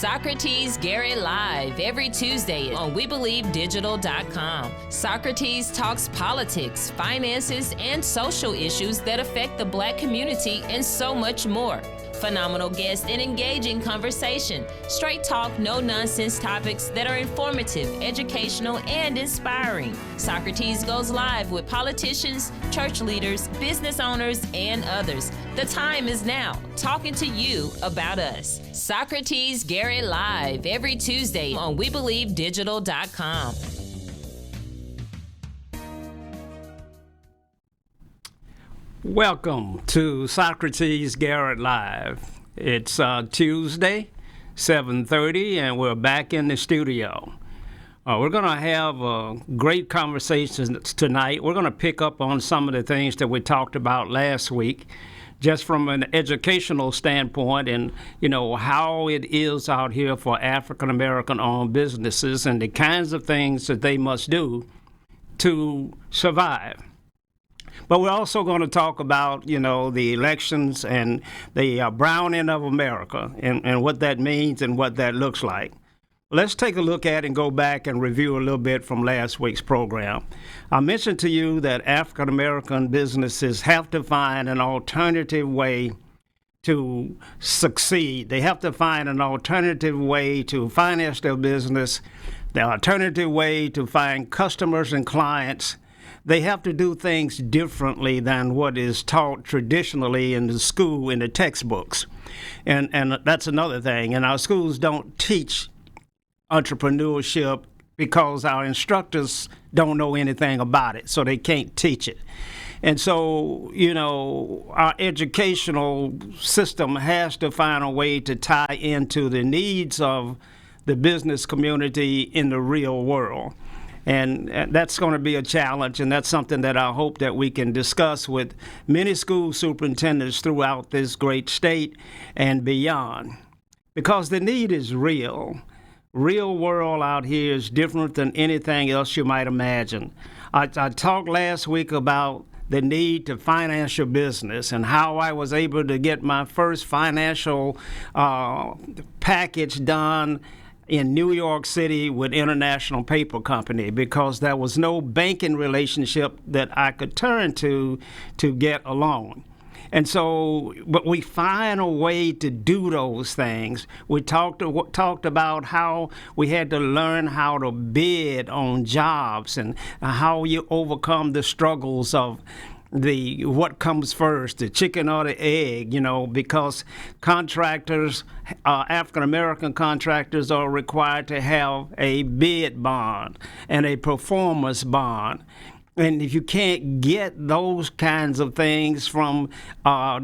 Socrates Garrett Live every Tuesday on WeBelieveDigital.com. Socrates talks politics, finances, and social issues that affect the Black community and so much more. Phenomenal guests and engaging conversation. Straight talk, no nonsense topics that are informative, educational, and inspiring. Socrates goes live with politicians, church leaders, business owners, and others. The time is now, talking to you about us. Socrates Garrett Live every Tuesday on WeBelieveDigital.com. Welcome to Socrates Garrett Live. It's Tuesday, 7:30, and we're back in the studio. We're going to have a great conversation tonight. We're going to pick up on some of the things that we talked about last week, just from an educational standpoint, and how it is out here for African American owned businesses and the kinds of things that they must do to survive. But we're also going to talk about, the elections and the browning of America and what that means and what that looks like. Let's take a look at and go back and review a little bit from last week's program. I mentioned to you that African American businesses have to find an alternative way to succeed. They have to find an alternative way to finance their business, the alternative way to find customers and clients. They have to do things differently than what is taught traditionally in the school, in the textbooks. And that's another thing. And our schools don't teach entrepreneurship because our instructors don't know anything about it, so they can't teach it. And so, our educational system has to find a way to tie into the needs of the business community in the real world. And that's going to be a challenge, and that's something that I hope that we can discuss with many school superintendents throughout this great state and beyond. Because the need is real. Real world out here is different than anything else you might imagine. I talked last week about the need to finance your business and how I was able to get my first financial package done in New York City with International Paper Company, because there was no banking relationship that I could turn to get a loan. And so, but we find a way to do those things. We talked about how we had to learn how to bid on jobs and how you overcome the struggles of what comes first, the chicken or the egg, because contractors, African-American contractors are required to have a bid bond and a performance bond. And if you can't get those kinds of things from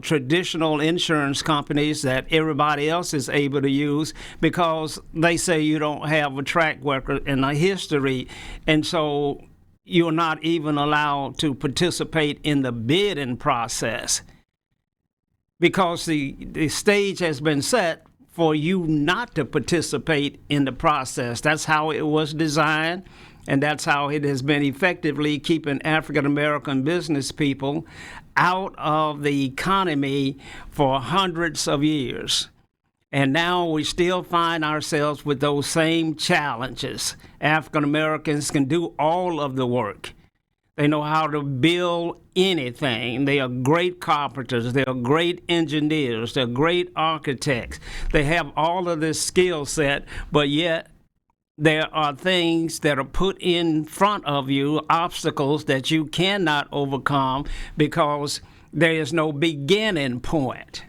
traditional insurance companies that everybody else is able to use, because they say you don't have a track record and a history, and so you're not even allowed to participate in the bidding process, because the stage has been set for you not to participate in the process. That's how it was designed, and that's how it has been effectively keeping African American business people out of the economy for hundreds of years. And now we still find ourselves with those same challenges. African Americans can do all of the work. They know how to build anything. They are great carpenters. They are great engineers. They're great architects. They have all of this skill set, but yet there are things that are put in front of you, obstacles that you cannot overcome because there is no beginning point.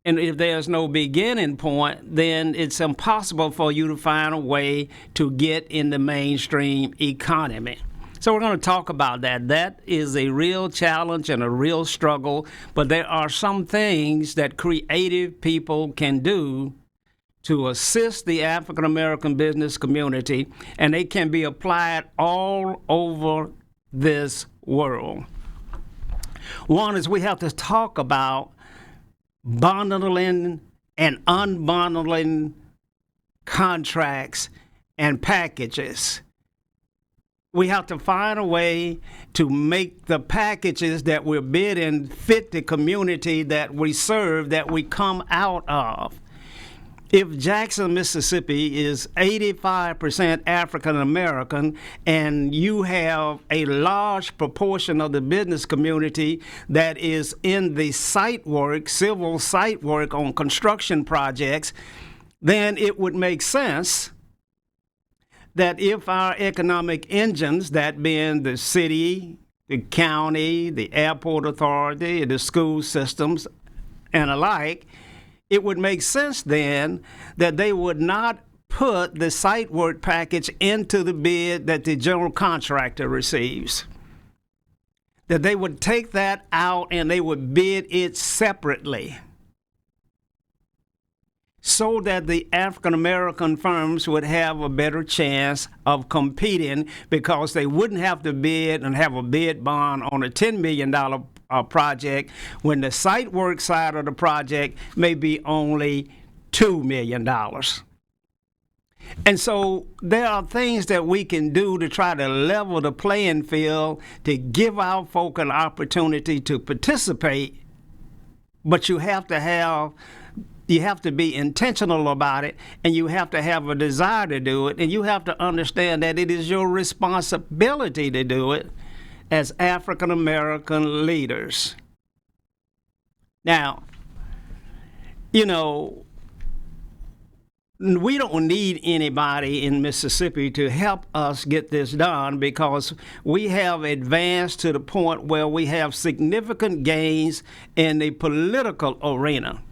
And if there's no beginning point, then it's impossible for you to find a way to get in the mainstream economy. So we're going to talk about that. That is a real challenge and a real struggle, but there are some things that creative people can do to assist the African American business community, and they can be applied all over this world. One is we have to talk about bundling and unbundling contracts and packages. We have to find a way to make the packages that we're bidding fit the community that we serve, that we come out of. If Jackson, Mississippi is 85% African American and you have a large proportion of the business community that is in the site work, civil site work on construction projects, then it would make sense that if our economic engines, that being the city, the county, the airport authority, the school systems, and alike, it would make sense then that they would not put the site work package into the bid that the general contractor receives. That they would take that out and they would bid it separately, so that the African American firms would have a better chance of competing, because they wouldn't have to bid and have a bid bond on a $10 million project when the site work side of the project may be only $2 million. And so there are things that we can do to try to level the playing field, to give our folk an opportunity to participate, but you have to be intentional about it, and you have to have a desire to do it, and you have to understand that it is your responsibility to do it as African American leaders. Now, you know, we don't need anybody in Mississippi to help us get this done, because we have advanced to the point where we have significant gains in the political arena.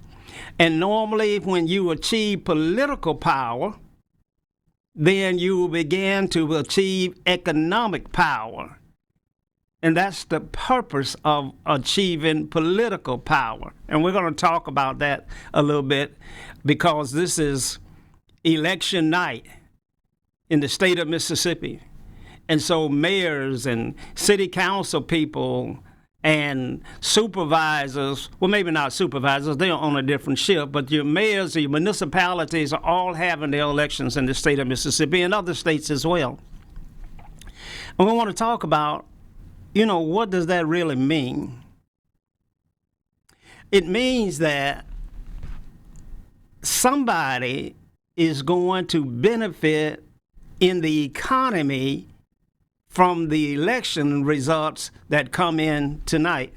And normally when you achieve political power, then you begin to achieve economic power. And that's the purpose of achieving political power. And we're going to talk about that a little bit, because this is election night in the state of Mississippi. And so mayors and city council people and supervisors, well, maybe not supervisors, they're on a different ship, but your mayors, your municipalities are all having their elections in the state of Mississippi and other states as well. And we want to talk about, you know, what does that really mean? It means that somebody is going to benefit in the economy from the election results that come in tonight.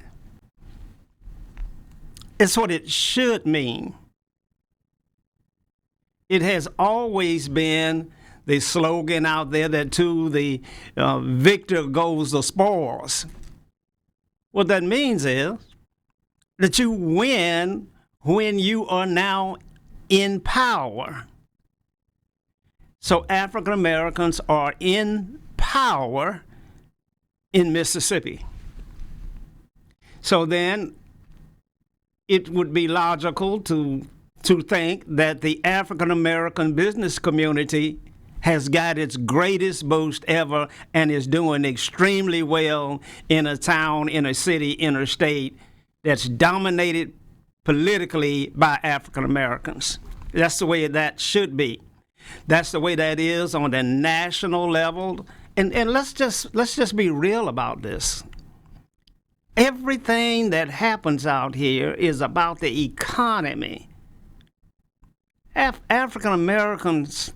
It's what it should mean. It has always been the slogan out there that to the victor goes the spoils. What that means is that you win when you are now in power. So African Americans are in power in Mississippi. So then it would be logical to think that the African American business community has got its greatest boost ever and is doing extremely well in a town, in a city, in a state that's dominated politically by African Americans. That's the way that should be. That's the way that is on the national level. And let's just be real about this. Everything that happens out here is about the economy. African Americans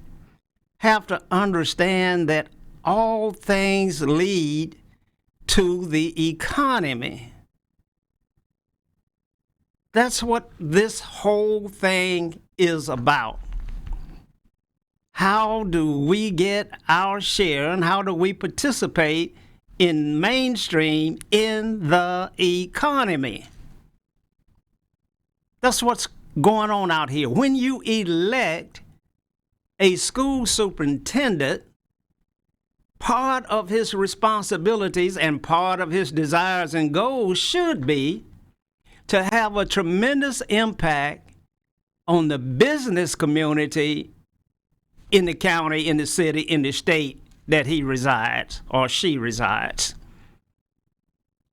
have to understand that all things lead to the economy. That's what this whole thing is about. How do we get our share and how do we participate in mainstream in the economy? That's what's going on out here. When you elect a school superintendent, part of his responsibilities and part of his desires and goals should be to have a tremendous impact on the business community in the county, in the city, in the state that he resides or she resides.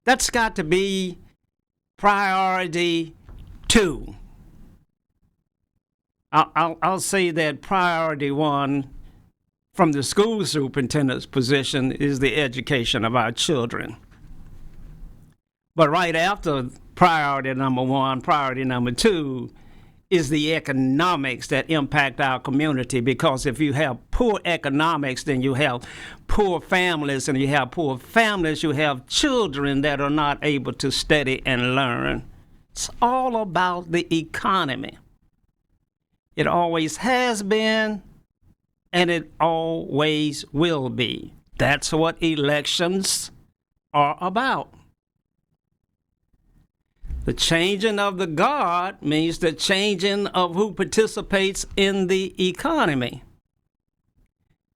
That's got to be priority 2. I'll say that priority 1 from the school superintendent's position is the education of our children. But right after priority number 1, priority number 2 is the economics that impact our community, because if you have poor economics, then you have poor families, and you have poor families, you have children that are not able to study and learn. It's all about the economy. It always has been, and it always will be. That's what elections are about. The changing of the guard means the changing of who participates in the economy.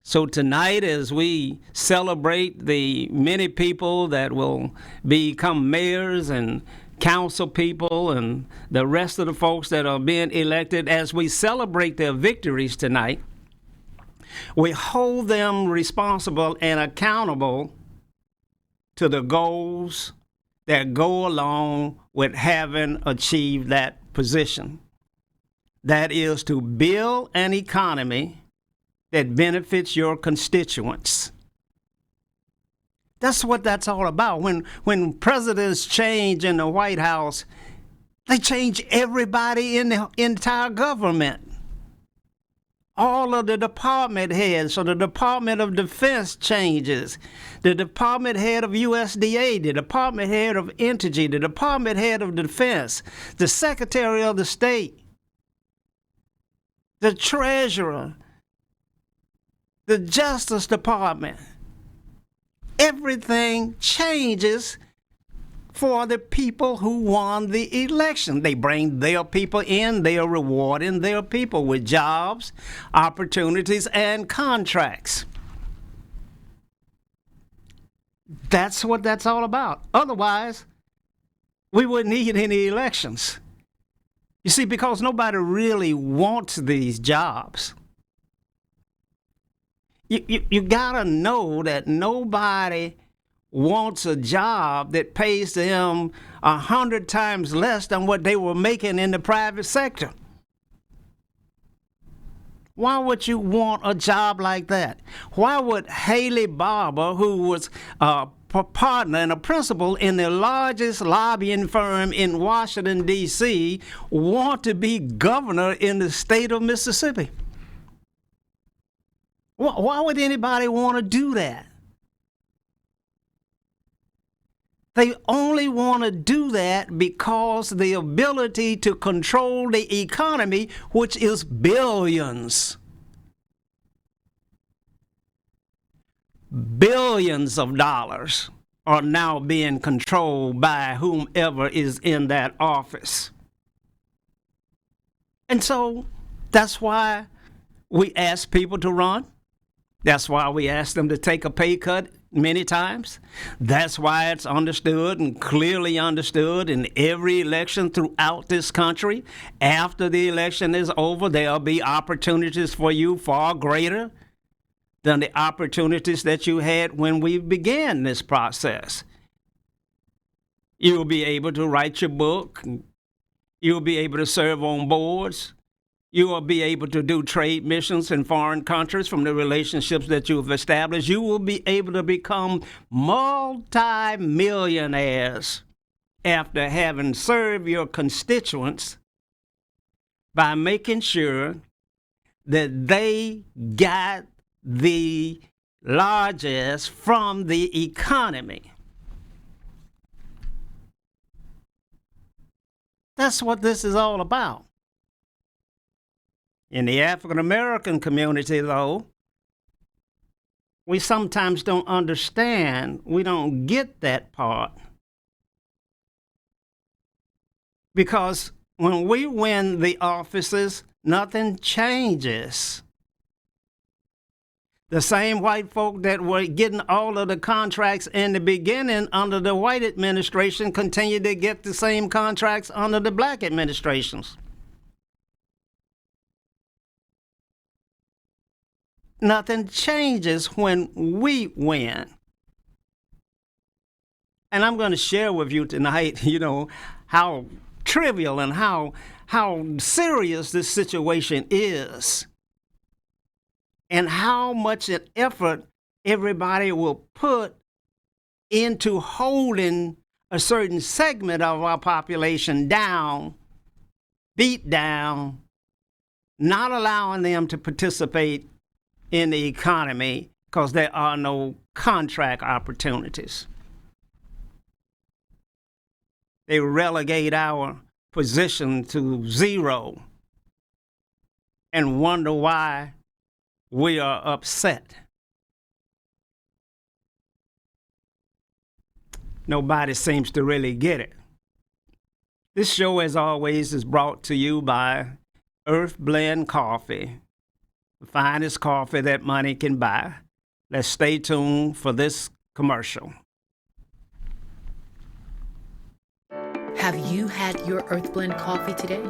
So tonight, as we celebrate the many people that will become mayors and council people and the rest of the folks that are being elected, as we celebrate their victories tonight, we hold them responsible and accountable to the goals that go along with having achieved that position. That is to build an economy that benefits your constituents. That's what that's all about. When presidents change in the White House, they change everybody in the entire government. All of the department heads, so the Department of Defense changes. The department head of USDA, the department head of Energy, the department head of Defense, the Secretary of the State, the Treasurer, the Justice Department. Everything changes for the people who won the election. They bring their people in, they are rewarding their people with jobs, opportunities, and contracts. That's what that's all about. Otherwise, we wouldn't need any elections. You see, because nobody really wants these jobs. You gotta know that nobody wants a job that pays them 100 times less than what they were making in the private sector. Why would you want a job like that? Why would Haley Barbour, who was a partner and a principal in the largest lobbying firm in Washington, D.C., want to be governor in the state of Mississippi? Why would anybody want to do that? They only want to do that because the ability to control the economy, which is billions. Billions of dollars are now being controlled by whomever is in that office. And so that's why we ask people to run. That's why we ask them to take a pay cut many times. That's why it's understood and clearly understood in every election throughout this country. After the election is over, there'll be opportunities for you far greater than the opportunities that you had when we began this process. You'll be able to write your book. You'll be able to serve on boards. You will be able to do trade missions in foreign countries from the relationships that you've established. You will be able to become multi-millionaires after having served your constituents by making sure that they got the largest from the economy. That's what this is all about. In the African American community, though, we sometimes don't understand, we don't get that part. Because when we win the offices, nothing changes. The same white folk that were getting all of the contracts in the beginning under the white administration continue to get the same contracts under the black administrations. Nothing changes when we win. And I'm going to share with you tonight, how trivial and how serious this situation is, and how much an effort everybody will put into holding a certain segment of our population down beat down, not allowing them to participate in the economy because there are no contract opportunities. They relegate our position to zero and wonder why we are upset. Nobody seems to really get it. This show, as always, is brought to you by Earth Blend Coffee, the finest coffee that money can buy. Let's stay tuned for this commercial. Have you had your Earth Blend coffee today?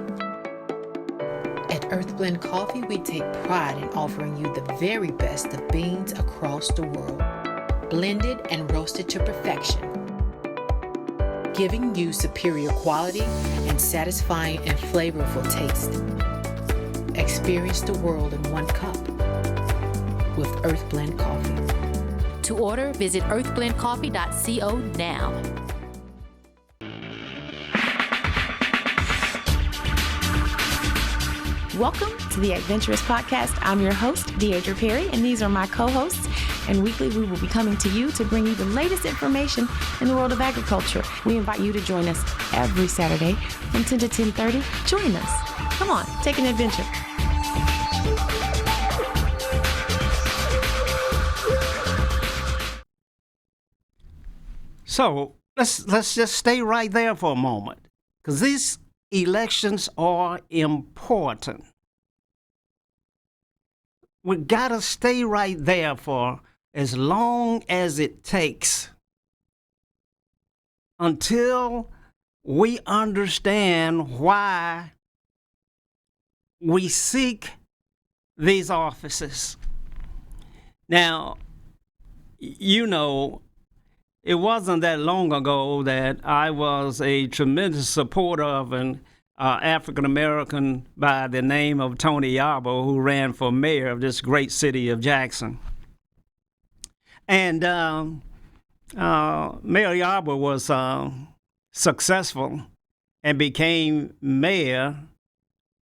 At Earth Blend Coffee, we take pride in offering you the very best of beans across the world, blended and roasted to perfection, giving you superior quality and satisfying and flavorful taste. Experience the world in one cup with Earth Blend Coffee. To order, visit earthblendcoffee.co now. Welcome to the Adventurous Podcast. I'm your host, Deidre Perry, and these are my co-hosts. And weekly, we will be coming to you to bring you the latest information in the world of agriculture. We invite you to join us every Saturday from 10 to 10:30. Join us. Come on, take an adventure. So let's just stay right there for a moment, because these elections are important. We gotta stay right there for as long as it takes until we understand why we seek these offices. Now, you know, it wasn't that long ago that I was a tremendous supporter of an African American by the name of Tony Yarborough, who ran for mayor of this great city of Jackson. And Mayor Yarborough was successful and became mayor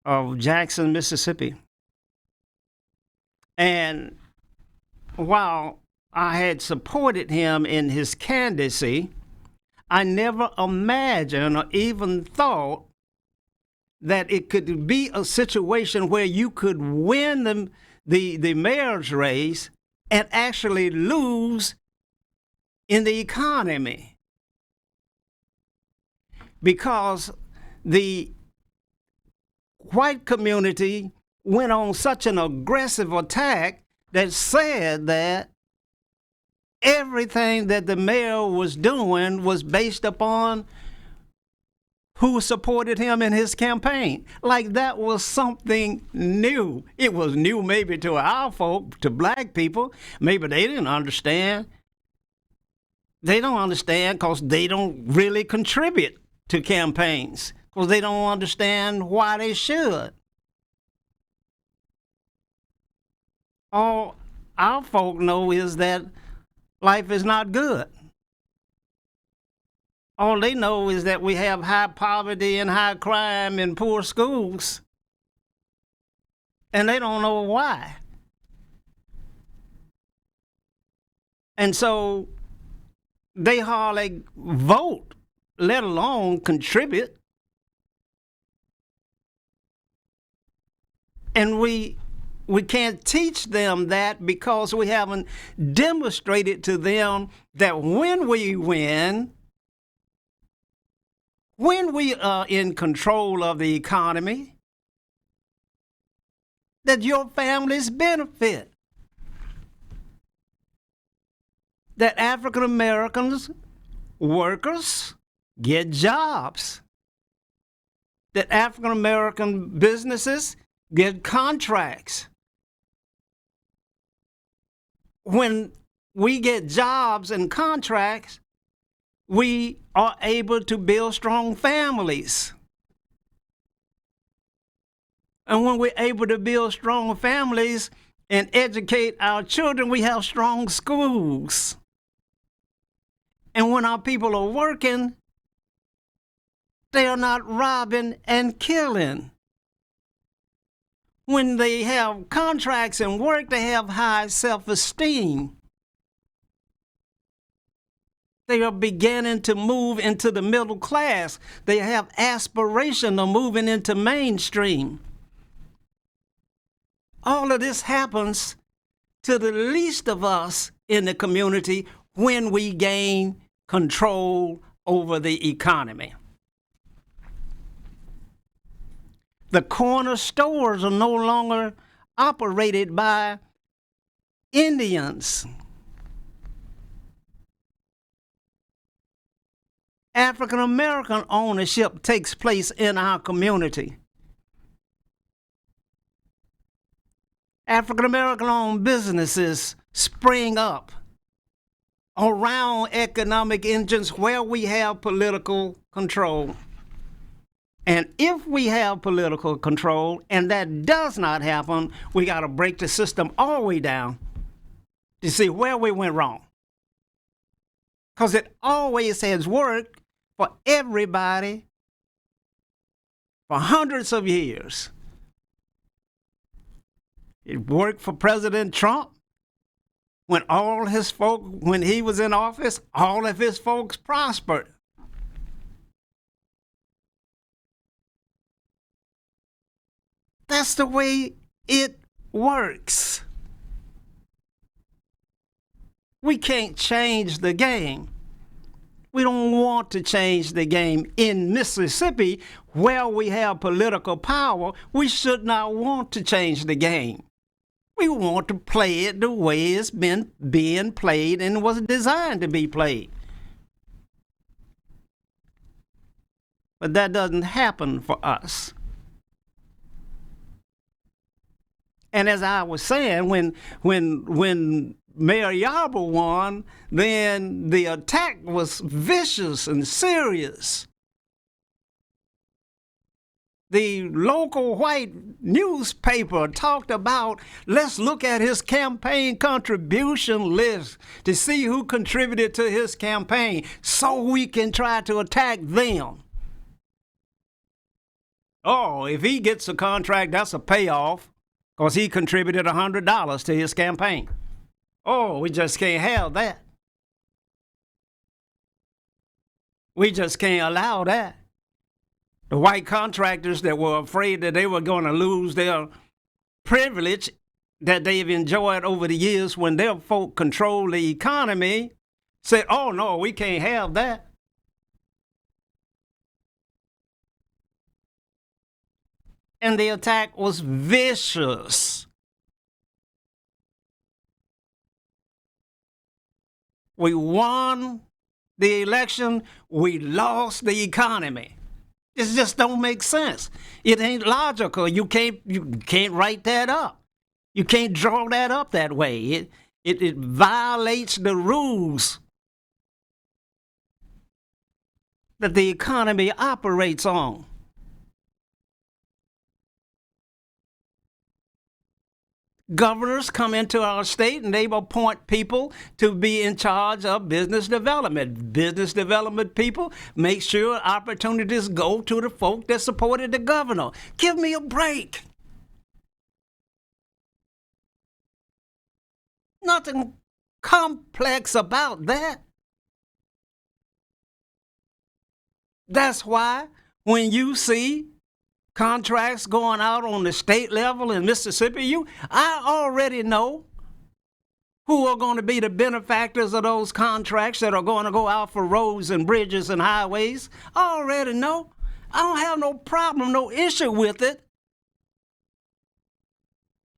of Jackson, Mississippi. And while I had supported him in his candidacy, I never imagined or even thought that it could be a situation where you could win the mayor's race and actually lose in the economy, because the white community went on such an aggressive attack that said that everything that the mayor was doing was based upon who supported him in his campaign. Like that was something new. It was new maybe to our folk, to black people. Maybe they didn't understand. They don't understand because they don't really contribute to campaigns, because they don't understand why they should. All our folk know is that life is not good. All they know is that we have high poverty and high crime and poor schools. And they don't know why. And so they hardly vote, let alone contribute. And we can't teach them that because we haven't demonstrated to them that when we win, when we are in control of the economy, that your families benefit. That African Americans, workers, get jobs. That African American businesses get contracts. When we get jobs and contracts, we are able to build strong families. And when we're able to build strong families and educate our children, we have strong schools. And when our people are working, They are not robbing and killing. When they have contracts and work, they have high self-esteem. They are beginning to move into the middle class. They have aspiration of moving into mainstream. All of this happens to the least of us in the community when we gain control over the economy. The corner stores are no longer operated by Indians. African American ownership takes place in our community. African American owned businesses spring up around economic engines where we have political control. And if we have political control and that does not happen, we got to break the system all the way down to see where we went wrong. Because it always has worked for everybody for hundreds of years. It worked for President Trump when when he was in office, all of his folks prospered. That's the way it works. We can't change the game. We don't want to change the game. In Mississippi, where we have political power, we should not want to change the game. We want to play it the way it's been being played and was designed to be played. But that doesn't happen for us. And as I was saying, when Mayor Yarber won, then the attack was vicious and serious. The local white newspaper talked about, let's look at his campaign contribution list to see who contributed to his campaign so we can try to attack them. Oh, if he gets a contract, that's a payoff because he contributed $100 to his campaign. Oh, we just can't have that. We just can't allow that. The white contractors that were afraid that they were going to lose their privilege that they've enjoyed over the years when their folk control the economy said, oh, no, we can't have that. And the attack was vicious. We won the election, we lost the economy. It just don't make sense. It ain't logical. You can't write that up. You can't draw that up that way. It violates the rules that the economy operates on. Governors come into our state and they appoint people to be in charge of business development. Business development people make sure opportunities go to the folk that supported the governor. Give me a break. Nothing complex about that. That's why when you see contracts going out on the state level in Mississippi, I already know who are going to be the benefactors of those contracts that are going to go out for roads and bridges and highways. I already know. I don't have no problem, no issue with it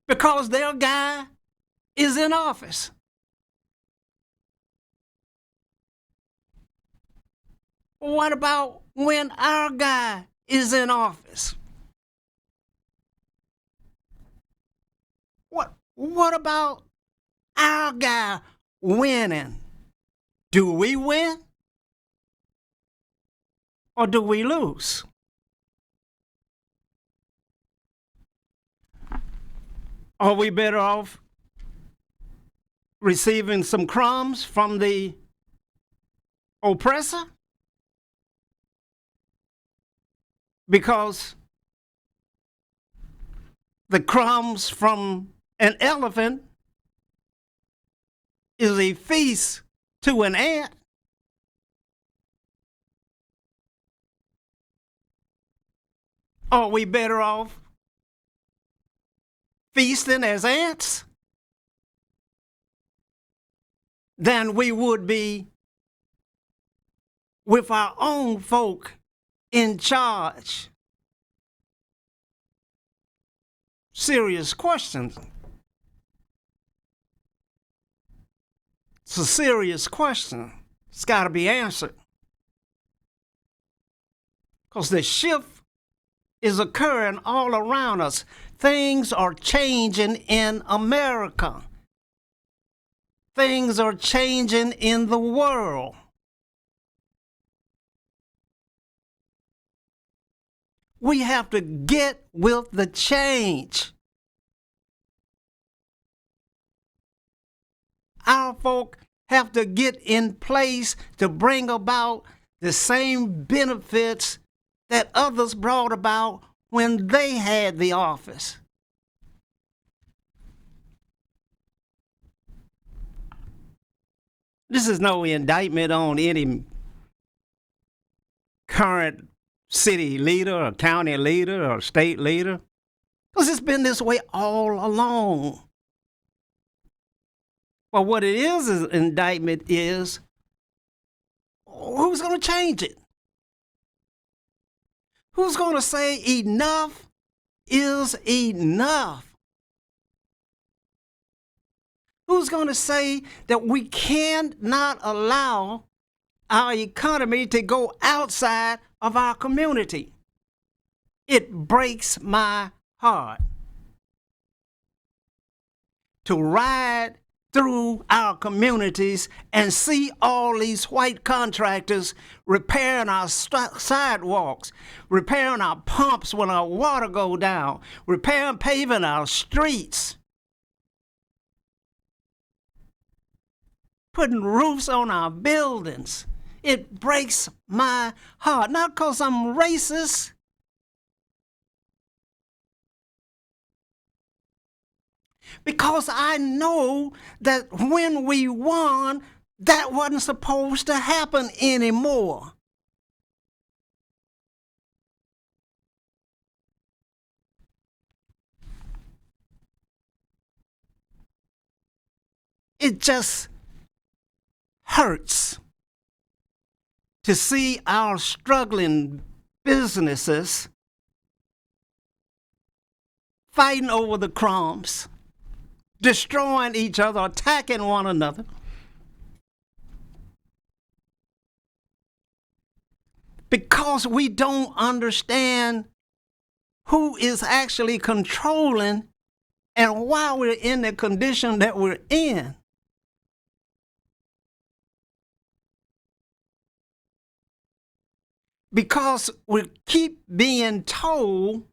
because their guy is in office. What about when our guy is in office? What about our guy winning? Do we win? Or do we lose? Are we better off receiving some crumbs from the oppressor? because the crumbs from an elephant is a feast to an ant. Are we better off feasting as ants than we would be with our own folk in charge? Serious questions. It's a serious question. It's got to be answered. Because the shift is occurring all around us. Things are changing in America. Things are changing in the world. We have to get with the change. Our folk have to get in place to bring about the same benefits that others brought about when they had the office. This is no indictment on any current city leader or county leader or state leader, because it's been this way all along. But what it is an indictment is, who's going to change it? Who's going to say enough is enough? Who's going to say that we cannot allow our economy to go outside of our community? It breaks my heart to ride through our communities and see all these white contractors repairing our sidewalks, repairing our pumps when our water go down, repairing, paving our streets, putting roofs on our buildings. It breaks my heart, not because I'm racist, because I know that when we won, that wasn't supposed to happen anymore. It just hurts to see our struggling businesses fighting over the crumbs, destroying each other, attacking one another. Because we don't understand who is actually controlling and why we're in the condition that we're in. Because we keep being told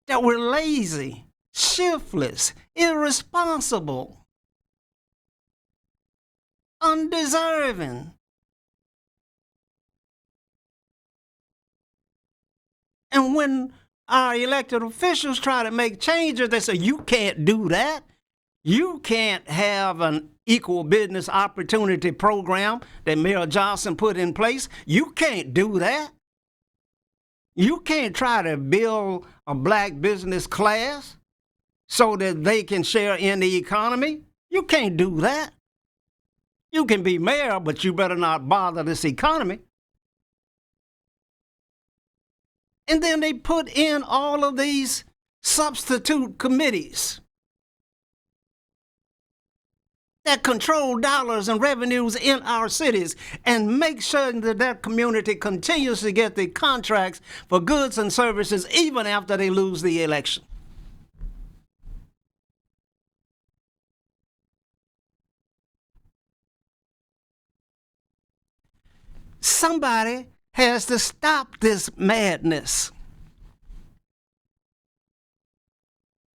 that we're lazy, shiftless, irresponsible, undeserving. And when our elected officials try to make changes, they say, you can't do that. You can't have an equal business opportunity program that Mayor Johnson put in place. You can't do that. You can't try to build a black business class so that they can share in the economy. You can't do that. You can be mayor, but you better not bother this economy. And then they put in all of these substitute committees that control dollars and revenues in our cities and make sure that that community continues to get the contracts for goods and services even after they lose the election. Somebody has to stop this madness.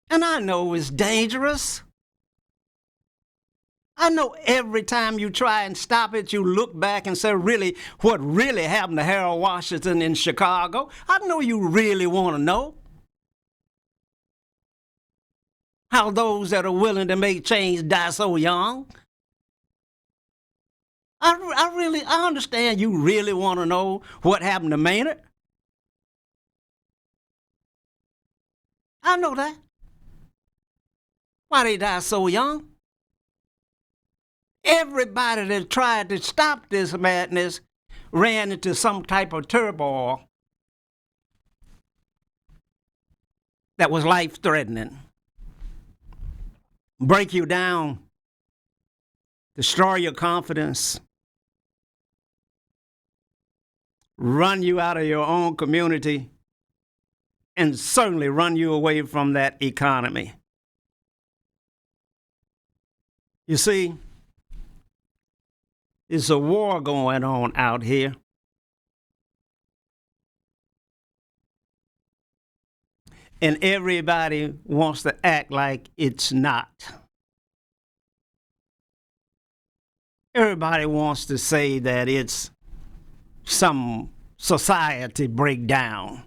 And I know it's dangerous. I know every time you try and stop it, you look back and say, really, what really happened to Harold Washington in Chicago? I know you really want to know how those that are willing to make change die so young. I understand you really want to know what happened to Maynard. I know that. Why they die so young? Everybody that tried to stop this madness ran into some type of turmoil that was life-threatening. Break you down, destroy your confidence, run you out of your own community, and certainly run you away from that economy. You see, there's a war going on out here. And everybody wants to act like it's not. Everybody wants to say that it's some society breakdown.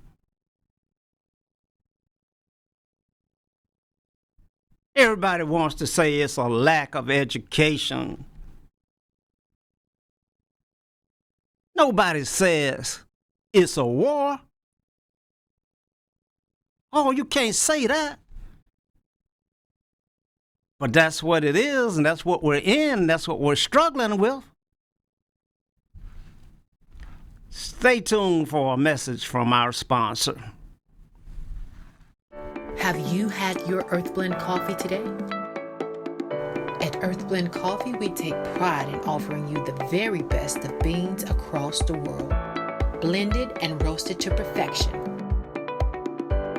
Everybody wants to say it's a lack of education. Nobody says it's a war. Oh, you can't say that. But that's what it is, and that's what we're in, that's what we're struggling with. Stay tuned for a message from our sponsor. Have you had your Earth Blend coffee today? At Earth Blend Coffee, we take pride in offering you the very best of beans across the world, blended and roasted to perfection,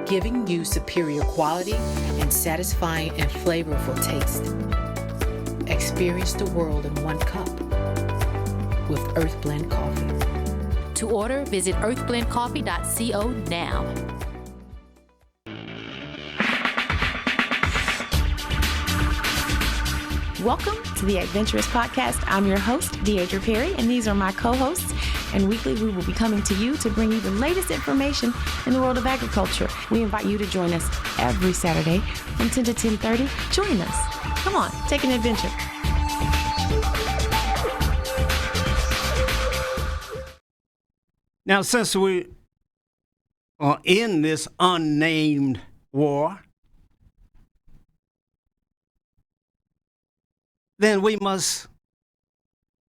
giving you superior quality and satisfying and flavorful taste. Experience the world in one cup with Earth Blend Coffee. To order, visit earthblendcoffee.co now. Welcome to the Adventurous Podcast. I'm your host, Deidre Perry, and these are my co-hosts. And weekly, we will be coming to you to bring you the latest information in the world of agriculture. We invite you to join us every Saturday from 10 to 10:30. Join us. Come on, take an adventure. Now, since we are in this unnamed war, then we must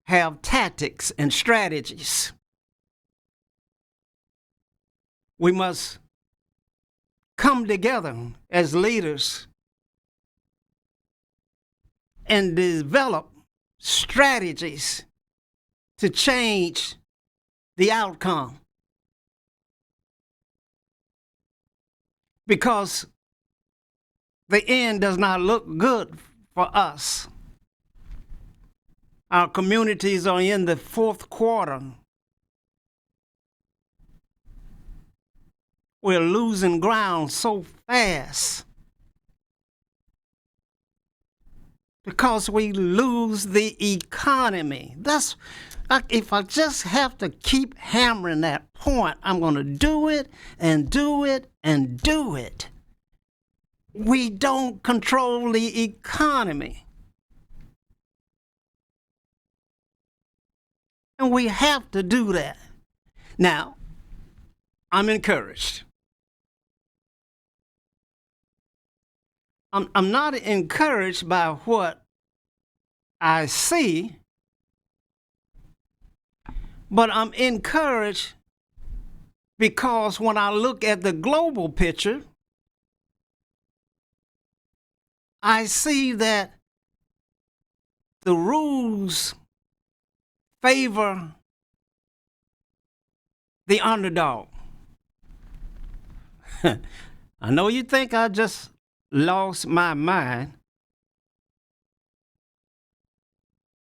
have tactics and strategies. We must come together as leaders and develop strategies to change the outcome. Because the end does not look good for us. Our communities are in the fourth quarter. We're losing ground so fast because we lose the economy. That's, if I just have to keep hammering that point, I'm going to do it and do it and do it. We don't control the economy. And we have to do that. Now, I'm encouraged. I'm not encouraged by what I see, but I'm encouraged because when I look at the global picture, I see that the rules favor the underdog. I know you think I just lost my mind,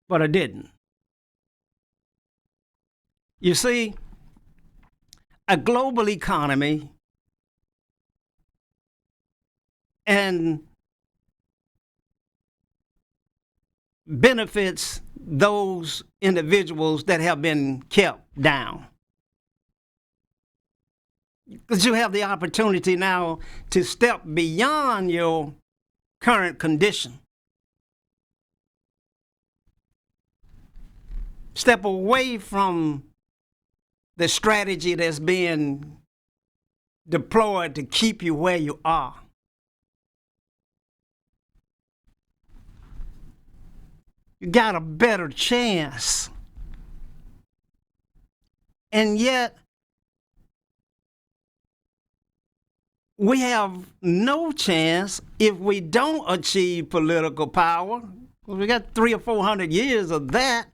but I didn't. You see, a global economy and benefits those individuals that have been kept down. Because you have the opportunity now to step beyond your current condition. Step away from the strategy that's being deployed to keep you where you are. You got a better chance. And yet, we have no chance if we don't achieve political power. We got 300 or 400 years of that.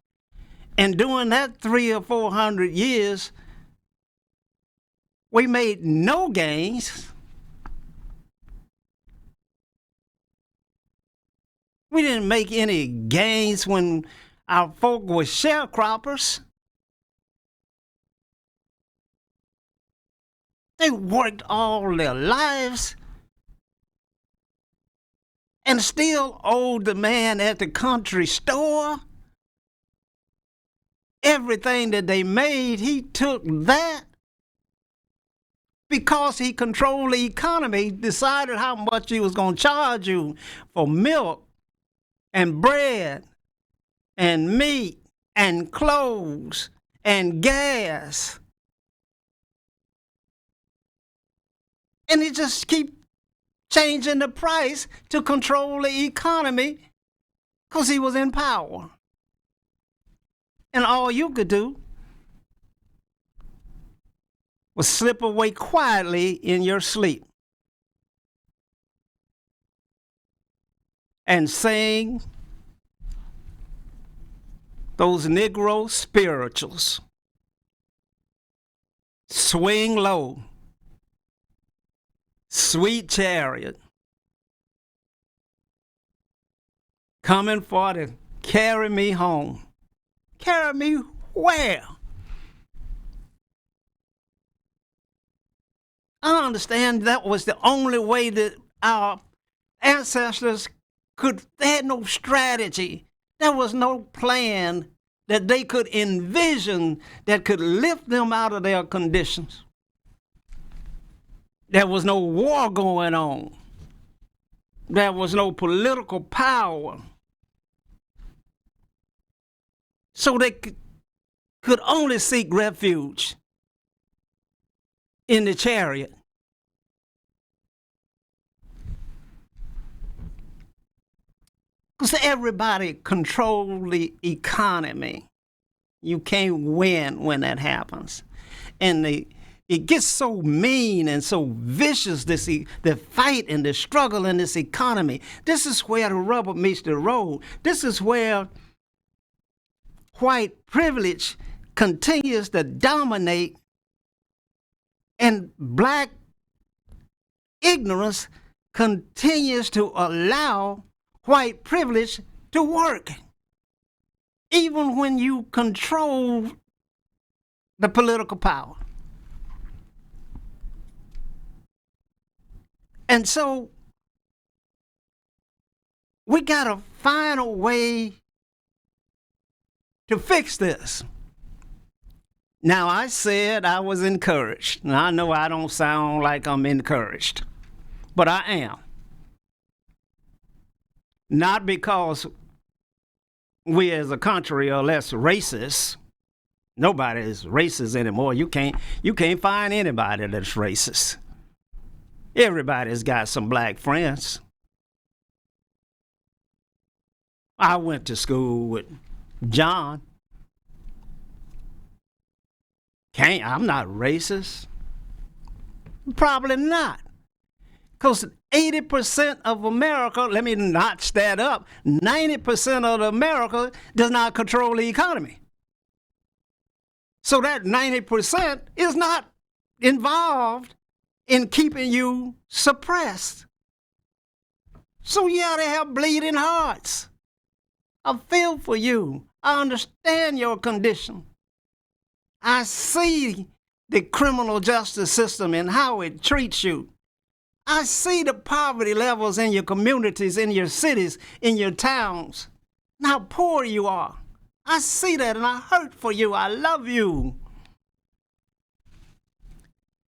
And during that 300 or 400 years, we made no gains. We didn't make any gains when our folk were sharecroppers. They worked all their lives and still owed the man at the country store. Everything that they made, he took that. Because he controlled the economy, decided how much he was going to charge you for milk and bread and meat and clothes and gas. And he just keep changing the price to control the economy because he was in power. And all you could do was slip away quietly in your sleep and sing those Negro spirituals. Swing low, sweet chariot, coming for to carry me home. Carry me where? I understand that was the only way that our ancestors could, they had no strategy. There was no plan that they could envision that could lift them out of their conditions. There was no war going on. There was no political power. So they could only seek refuge in the chariot. Because everybody controls the economy. You can't win when that happens. And it gets so mean and so vicious, the fight and the struggle in this economy. This is where the rubber meets the road. This is where white privilege continues to dominate and black ignorance continues to allow white privilege to work. Even when you control the political power. And so we got to find a way to fix this. Now, I said I was encouraged. Now, I know I don't sound like I'm encouraged, but I am. Not because we as a country are less racist. Nobody is racist anymore. You can't find anybody that's racist. Everybody's got some black friends. I went to school with John. I'm not racist. Probably not. Because 80% of America, let me notch that up, 90% of America does not control the economy. So that 90% is not involved in keeping you suppressed. So yeah, they have bleeding hearts. I feel for you. I understand your condition. I see the criminal justice system and how it treats you. I see the poverty levels in your communities, in your cities, in your towns. and how poor you are. I see that and I hurt for you. I love you.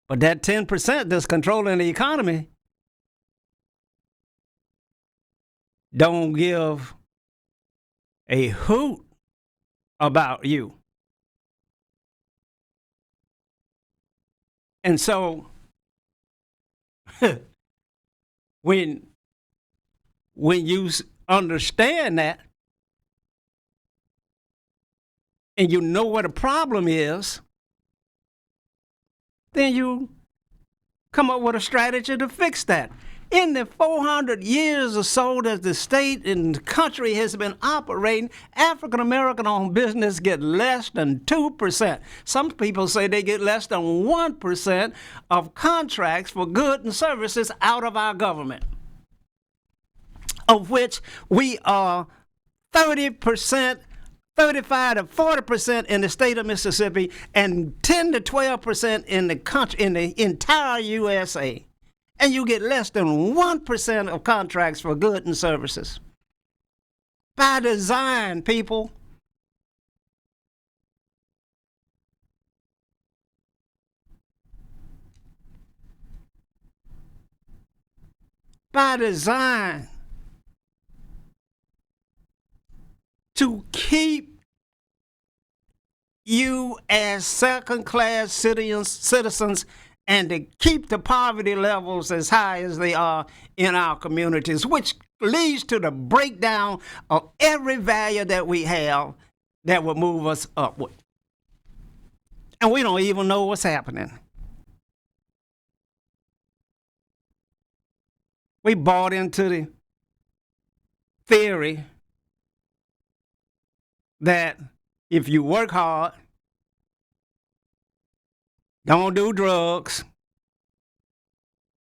But that 10% that's controlling the economy don't give a hoot about you. And so when you understand that and you know what the problem is, then you come up with a strategy to fix that. In the 400 years or so that the state and the country has been operating, African American owned business get less than 2%. Some people say they get less than 1% of contracts for goods and services out of our government, of which we are 30%, 35 to 40% in the state of Mississippi, and 10 to 12% in the country, in the entire USA. And you get less than 1% of contracts for goods and services. By design, people. By design. To keep you as second-class citizens and to keep the poverty levels as high as they are in our communities, which leads to the breakdown of every value that we have that will move us upward. And we don't even know what's happening. We bought into the theory that if you work hard, don't do drugs,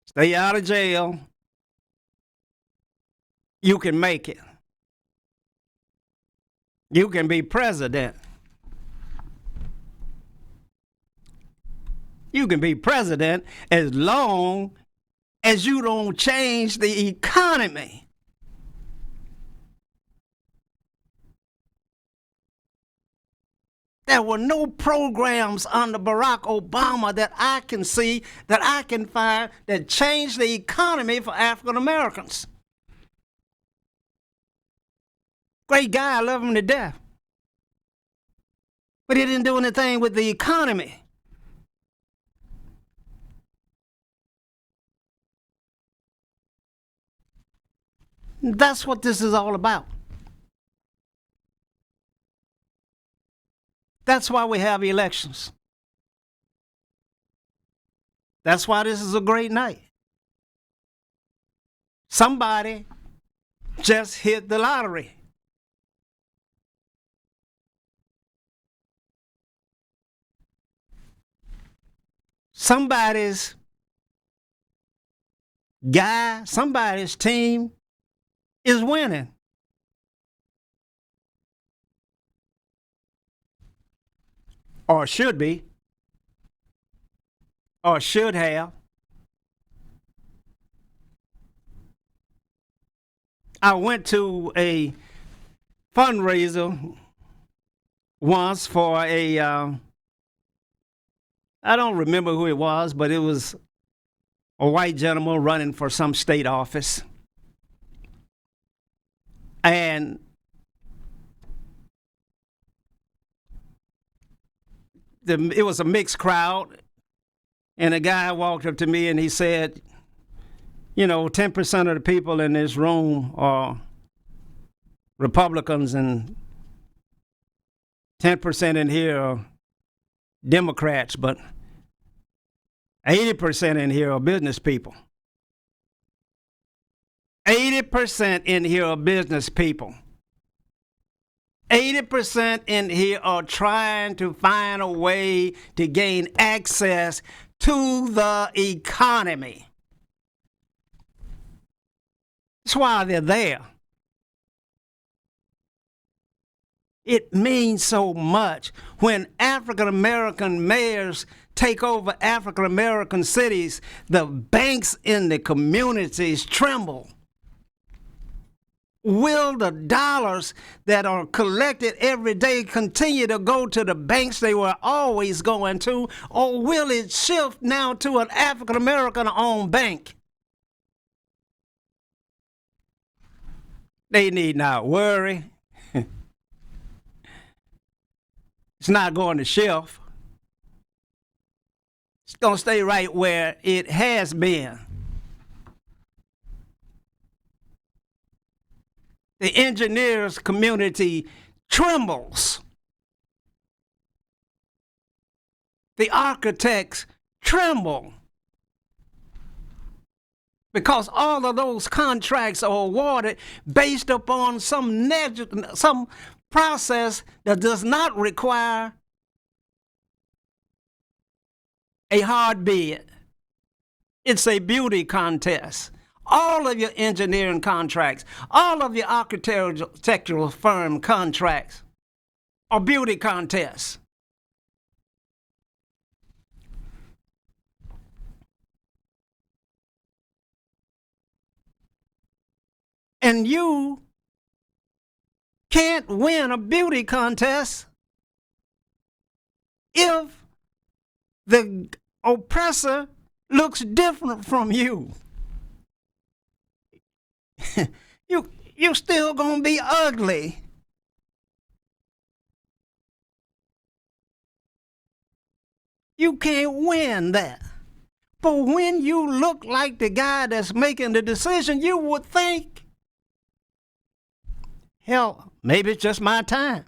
stay out of jail, you can make it. You can be president. You can be president as long as you don't change the economy. There were no programs under Barack Obama that I can see, that I can find, that changed the economy for African Americans. Great guy, I love him to death. But he didn't do anything with the economy. That's what this is all about. That's why we have elections. That's why this is a great night. Somebody just hit the lottery. Somebody's guy, somebody's team is winning. Or should be, or should have. I went to a fundraiser once for I don't remember who it was, but it was a white gentleman running for some state office. And it was a mixed crowd, and a guy walked up to me and he said, 10% of the people in this room are Republicans and 10% in here are Democrats, but 80% in here are business people. 80% in here are business people. 80% in here are trying to find a way to gain access to the economy. That's why they're there. It means so much when African American mayors take over African American cities. The banks in the communities tremble. Will the dollars that are collected every day continue to go to the banks they were always going to, or will it shift now to an African American owned bank? They need not worry. It's not going to shift. It's going to stay right where it has been. The engineers community trembles. The architects tremble. Because all of those contracts are awarded based upon some process that does not require a hard bid. It's a beauty contest. All of your engineering contracts, all of your architectural firm contracts are beauty contests. And you can't win a beauty contest if the oppressor looks different from you. You still gonna be ugly. You can't win that. But when you look like the guy that's making the decision, you would think, hell, maybe it's just my time.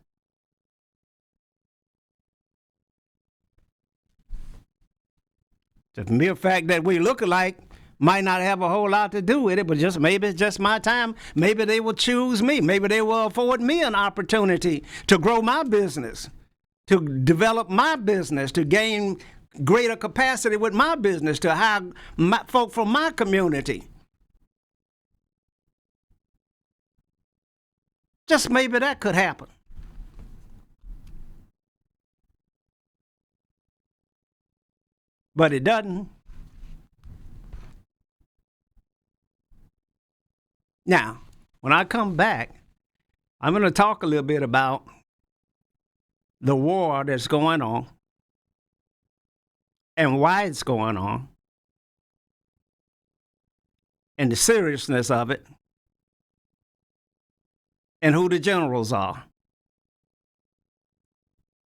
The mere fact that we look alike might not have a whole lot to do with it, but just maybe it's just my time. Maybe they will choose me. Maybe they will afford me an opportunity to grow my business, to develop my business, to gain greater capacity with my business, to hire folk from my community. Just maybe that could happen. But it doesn't. Now, when I come back, I'm going to talk a little bit about the war that's going on and why it's going on and the seriousness of it and who the generals are.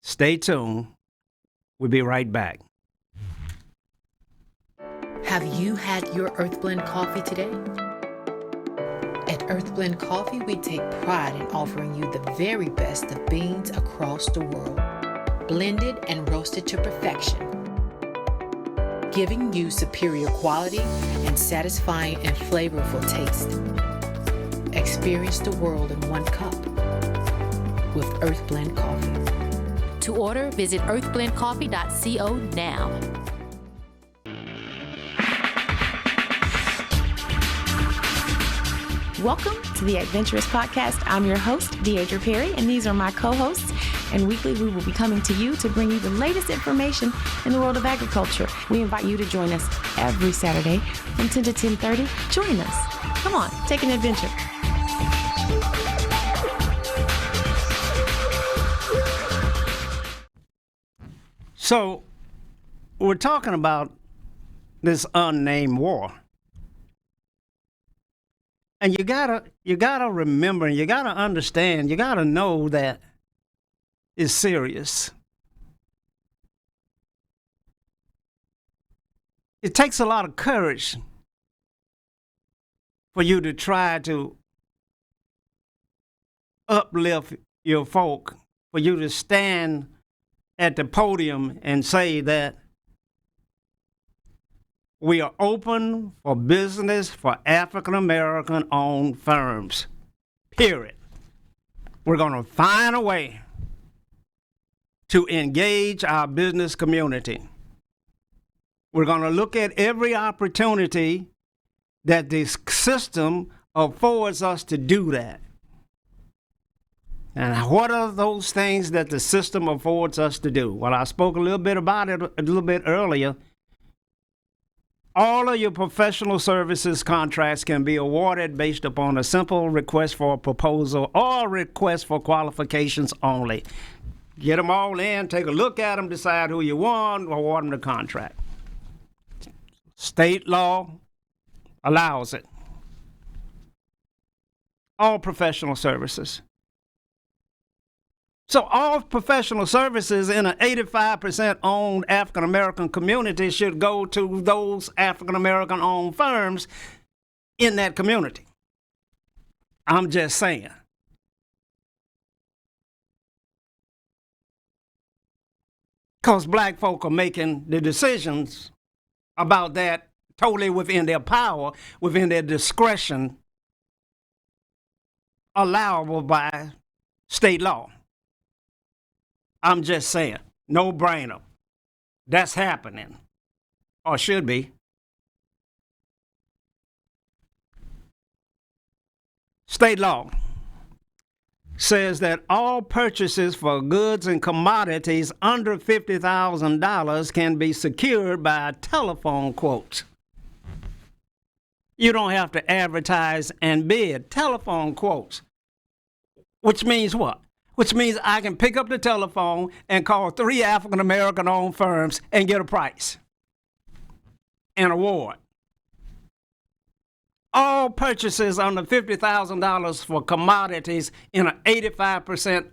Stay tuned. We'll be right back. Have you had your Earth Blend coffee today? At Earth Blend Coffee, we take pride in offering you the very best of beans across the world, blended and roasted to perfection, giving you superior quality and satisfying and flavorful taste. Experience the world in one cup with Earth Blend Coffee. To order, visit earthblendcoffee.co now. Welcome to the Adventurous Podcast. I'm your host, Deidre Perry, and these are my co-hosts. And weekly, we will be coming to you to bring you the latest information in the world of agriculture. We invite you to join us every Saturday from 10 to 10:30. Join us. Come on, take an adventure. So, we're talking about this unnamed war. And you gotta remember, and you gotta understand, you gotta know that it's serious. It takes a lot of courage for you to try to uplift your folk, for you to stand at the podium and say that we are open for business for African American owned firms, period. We're going to find a way to engage our business community. We're going to look at every opportunity that this system affords us to do that. And what are those things that the system affords us to do? Well, I spoke a little bit about it a little bit earlier. All of your professional services contracts can be awarded based upon a simple request for a proposal or request for qualifications only. Get them all in, take a look at them, decide who you want, award them the contract. State law allows it. All professional services. So all professional services in an 85% owned African-American community should go to those African-American owned firms in that community. I'm just saying. Because black folk are making the decisions about that totally within their power, within their discretion, allowable by state law. I'm just saying, no brainer. That's happening, or should be. State law says that all purchases for goods and commodities under $50,000 can be secured by a telephone quote. You don't have to advertise and bid. Telephone quotes. Which means what? Which means I can pick up the telephone and call 3 African-American owned firms and get a price, an award. All purchases under $50,000 for commodities in an 85%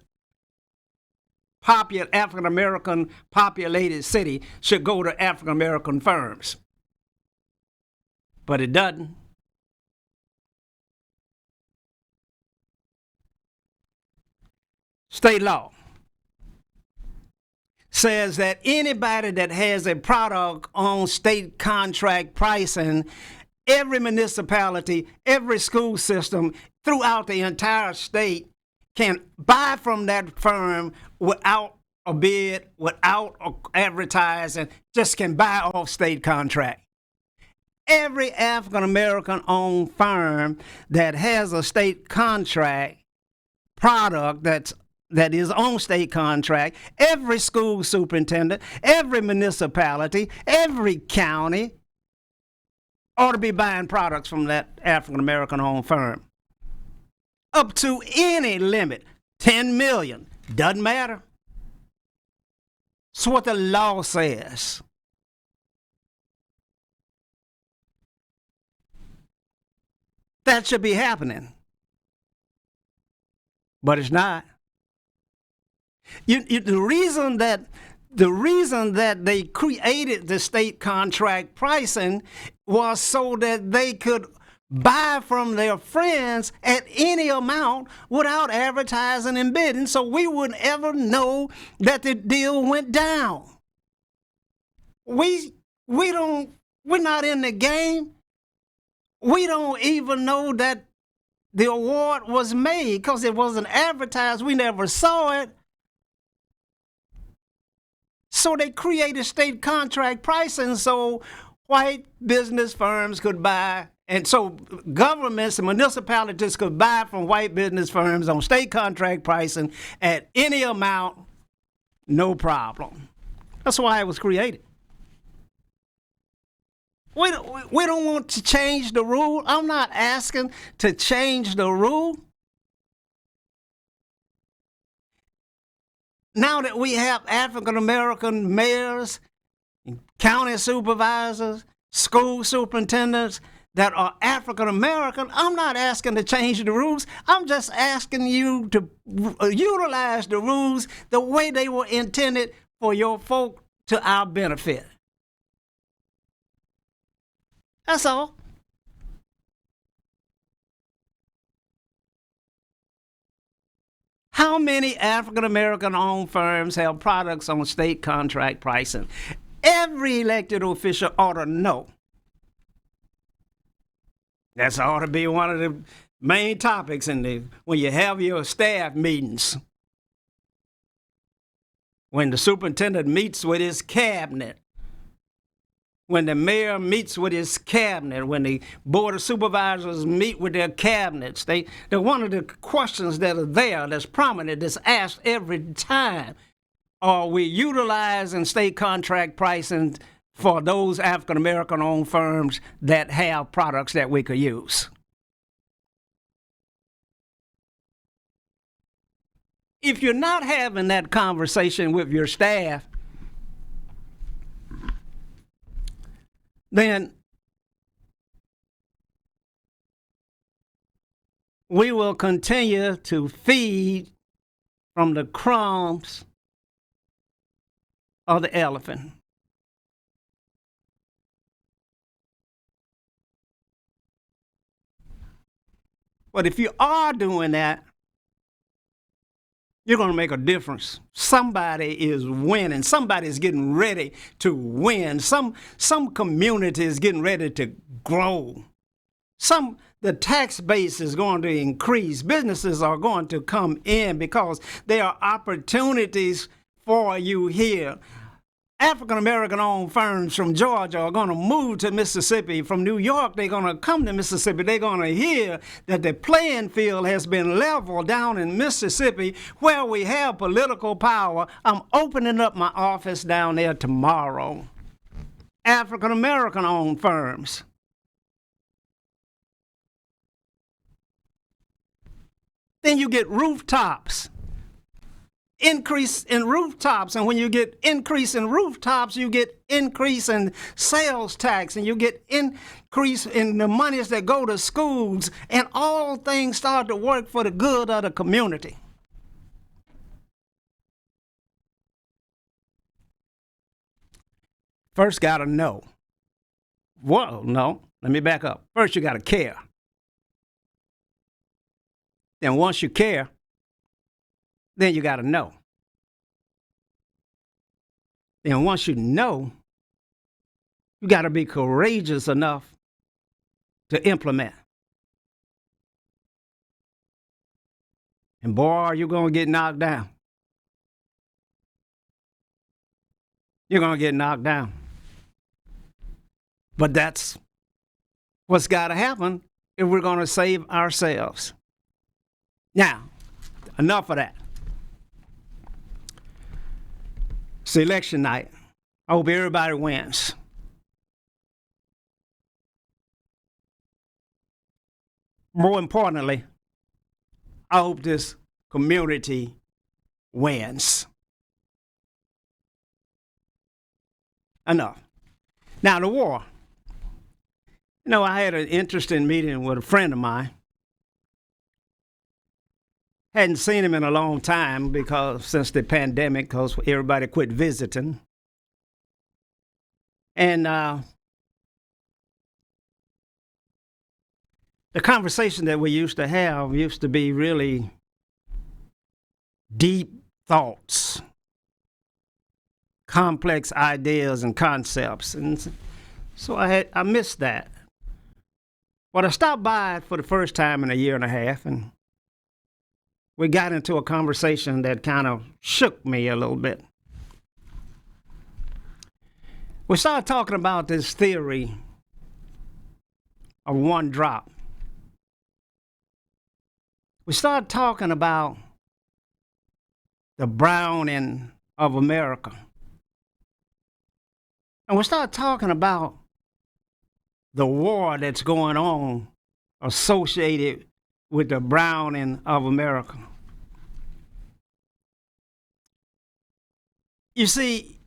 African-American populated city should go to African-American firms. But it doesn't. State law says that anybody that has a product on state contract pricing, every municipality, every school system throughout the entire state can buy from that firm without a bid, without advertising, just can buy off state contract. Every African-American owned firm that has a state contract product that is on state contract, every school superintendent, every municipality, every county ought to be buying products from that African-American owned firm. Up to any limit, 10 million, doesn't matter. That's what the law says. That should be happening. But it's not. The reason that they created the state contract pricing was so that they could buy from their friends at any amount without advertising and bidding, so we wouldn't ever know that the deal went down. We're not in the game. We don't even know that the award was made because it wasn't advertised. We never saw it. So they created state contract pricing so white business firms could buy, and so governments and municipalities could buy from white business firms on state contract pricing at any amount, no problem. That's why it was created. We don't want to change the rule. I'm not asking to change the rule. Now that we have African-American mayors, county supervisors, school superintendents that are African-American, I'm not asking to change the rules. I'm just asking you to utilize the rules the way they were intended for your folk to our benefit. That's all. How many African-American owned firms have products on state contract pricing? Every elected official ought to know. That ought to be one of the main topics when you have your staff meetings. When the superintendent meets with his cabinet. When the mayor meets with his cabinet, when the board of supervisors meet with their cabinets, they're one of the questions that are there, that's prominent, that's asked every time. Are we utilizing state contract pricing for those African American owned firms that have products that we could use. If you're not having that conversation with your staff, then we will continue to feed from the crumbs of the elephant. But if you are doing that, you're going to make a difference. Somebody is winning. Somebody is getting ready to win. Some community is getting ready to grow. The tax base is going to increase. Businesses are going to come in because there are opportunities for you here. African American owned firms from Georgia are going to move to Mississippi. From New York, they're going to come to Mississippi. They're going to hear that the playing field has been leveled down in Mississippi where we have political power. I'm opening up my office down there tomorrow. African American owned firms. Then you get rooftops. Increase in rooftops, and when you get increase in rooftops, you get increase in sales tax, and you get increase in the monies that go to schools, and all things start to work for the good of the community. First, got to know. Well, no, let me back up. First, you got to care. Then once you care, then you got to know. And once you know, you got to be courageous enough to implement. And boy, are you going to get knocked down. You're going to get knocked down. But that's what's got to happen if we're going to save ourselves. Now, enough of that. It's election night. I hope everybody wins. More importantly, I hope this community wins. Enough. Now, the war. You know, I had an interesting meeting with a friend of mine. Hadn't seen him in a long time since the pandemic, because everybody quit visiting. And the conversation that we used to have used to be really deep thoughts, complex ideas and concepts. And so I missed that. But I stopped by for the first time in a year and a half, and we got into a conversation that kind of shook me a little bit. We started talking about this theory of one drop. We started talking about the browning of America. And we started talking about the war that's going on associated with the browning of America. You see,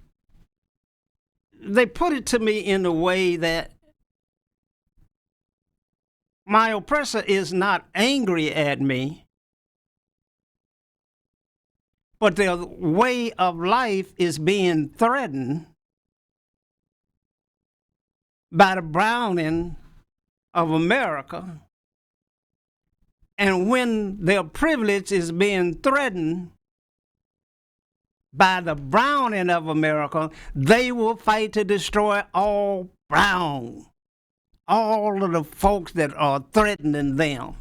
they put it to me in a way that my oppressor is not angry at me, but their way of life is being threatened by the browning of America. And when their privilege is being threatened by the browning of America, they will fight to destroy all brown, all of the folks that are threatening them.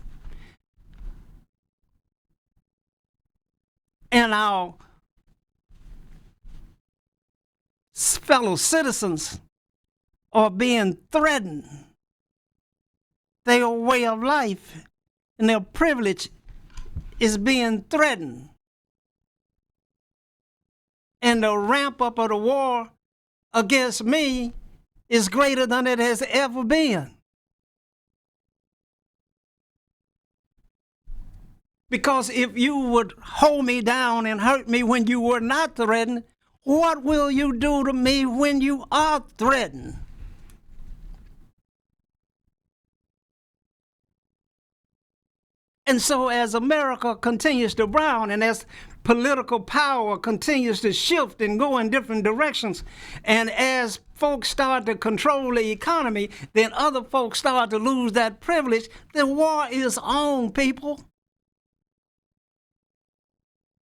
And our fellow citizens are being threatened. Their way of life and their privilege is being threatened. And the ramp up of the war against me is greater than it has ever been. Because if you would hold me down and hurt me when you were not threatened, what will you do to me when you are threatened? And so as America continues to brown and as political power continues to shift and go in different directions, and as folks start to control the economy, then other folks start to lose that privilege, the war is on, people.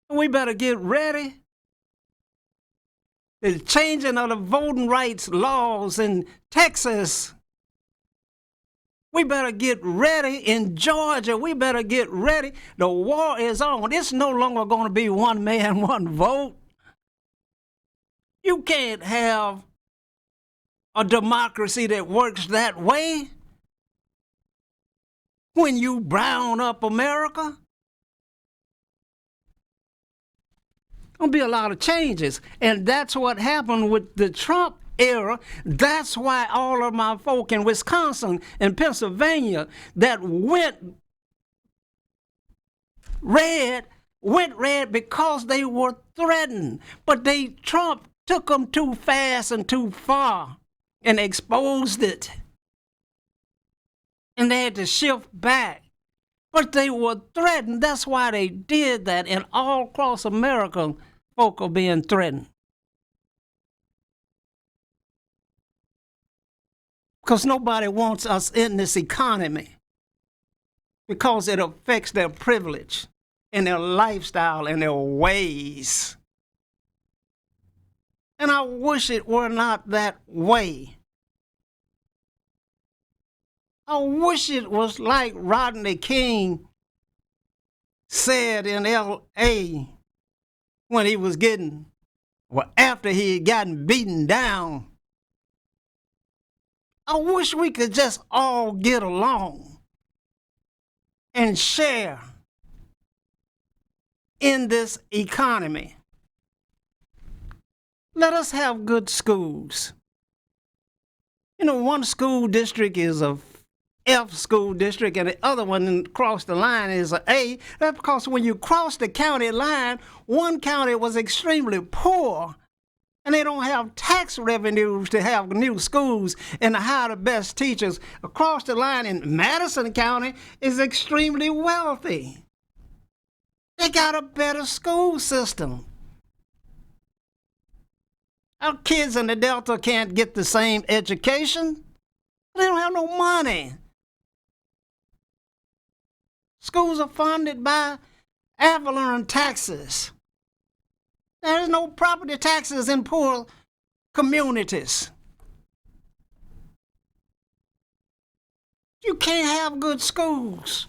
We better get ready. The changing of the voting rights laws in Texas. We better get ready in Georgia. We better get ready. The war is on. It's no longer going to be one man, one vote. You can't have a democracy that works that way when you brown up America. There'll be a lot of changes, and that's what happened with the Trump era. That's why all of my folk in Wisconsin and Pennsylvania that went red because they were threatened. But Trump took them too fast and too far and exposed it. And they had to shift back. But they were threatened. That's why they did that. And all across America, folk are being threatened. Because nobody wants us in this economy because it affects their privilege and their lifestyle and their ways. And I wish it were not that way. I wish it was like Rodney King said in L.A. when he was after he had gotten beaten down. I wish we could just all get along and share in this economy. Let us have good schools. You know, one school district is a F school district and the other one across the line is an A. That's because when you cross the county line, one county was extremely poor and they don't have tax revenues to have new schools and to hire the best teachers. Across the line in Madison County is extremely wealthy. They got a better school system. Our kids in the Delta can't get the same education. They don't have no money. Schools are funded by Avalon taxes. There's no property taxes in poor communities. You can't have good schools.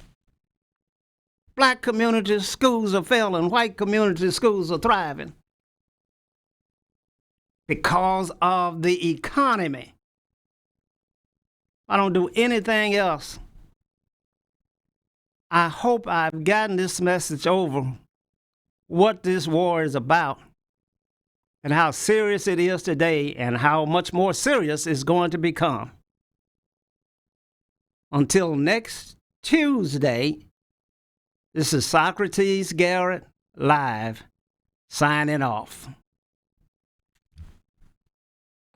Black communities' schools are failing. White communities' schools are thriving because of the economy. I don't do anything else. I hope I've gotten this message over, what this war is about, and how serious it is today, and how much more serious it's going to become. Until next Tuesday, this is Socrates Garrett live, signing off.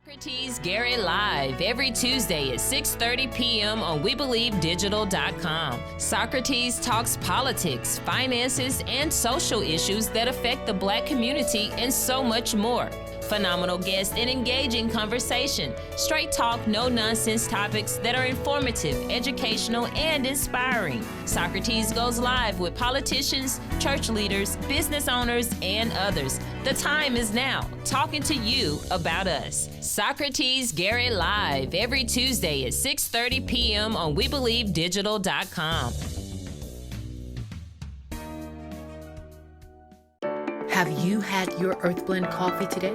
Socrates Garrett Live every Tuesday at 6:30 p.m. on WeBelieveDigital.com. Socrates talks politics, finances, and social issues that affect the Black community and so much more. Phenomenal guests and engaging conversation. Straight talk, no nonsense topics that are informative, educational, and inspiring. Socrates goes live with politicians, church leaders, business owners, and others. The time is now, talking to you about us. Socrates Garrett Live every Tuesday at 6:30 p.m. on WeBelieveDigital.com. Have you had your Earth Blend coffee today?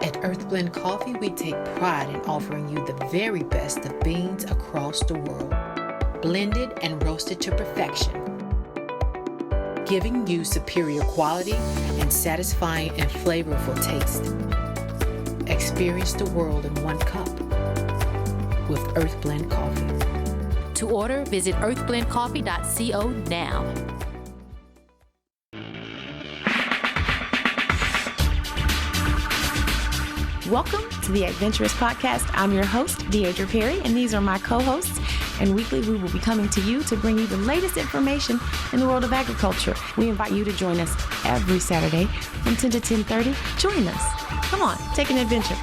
At Earth Blend Coffee, we take pride in offering you the very best of beans across the world, blended and roasted to perfection, giving you superior quality and satisfying and flavorful taste. Experience the world in one cup with Earth Blend Coffee. To order, visit earthblendcoffee.co now. Welcome to the Adventurous Podcast. I'm your host, Deidre Perry, and these are my co-hosts. And weekly, we will be coming to you to bring you the latest information in the world of agriculture. We invite you to join us every Saturday from 10 to 10:30. Join us. Come on, take an adventure.